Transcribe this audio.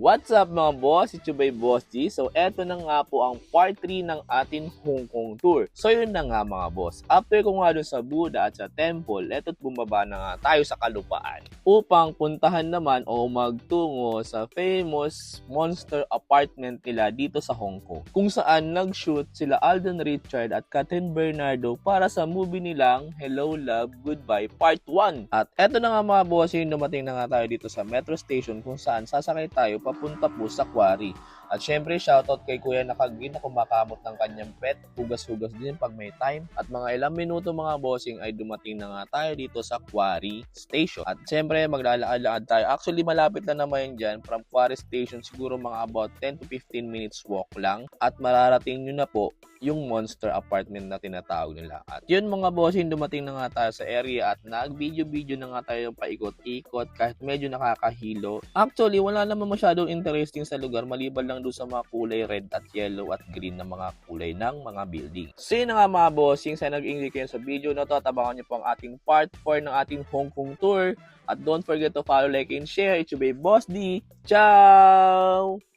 What's up mga boss? It's your boy Boss G. So eto na nga po ang part 3 ng ating Hong Kong tour. So yun na nga mga boss. After ko nga dun sa Buddha at sa temple, eto't bumaba na nga tayo sa kalupaan upang puntahan naman o magtungo sa famous monster apartment nila dito sa Hong Kong, kung saan nag-shoot sila Alden Richard at Catherine Bernardo para sa movie nilang Hello Love Goodbye Part 1. At eto na nga mga boss, yung dumating na nga tayo dito sa metro station kung saan sasakay tayo papunta po sa Quarry. At syempre, shoutout kay Kuya Nakagin na kumakamot ng kanyang pet. Hugas-hugas din pag may time. At mga ilang minuto mga bossing ay dumating na nga tayo dito sa Quarry Station. At syempre, maglalakad-lakad tayo. Actually, malapit lang naman dyan. From Quarry Station, siguro mga about 10 to 15 minutes walk lang. At mararating nyo na po yung monster apartment na tinatawag nila. At yun mga bossing, dumating na nga tayo sa area at nag-video-video na nga tayo paikot-ikot kahit medyo nakakahilo. Actually, wala naman masyadong interesting sa lugar maliban lang doon sa mga kulay red at yellow at green na mga kulay ng mga building. So yun na nga mga bossing, sana nag-enjoy kayo sa video na to at abangan nyo po ang ating part 4 ng ating Hong Kong tour. At don't forget to follow, like, and share. It's your boy Boss D. Ciao!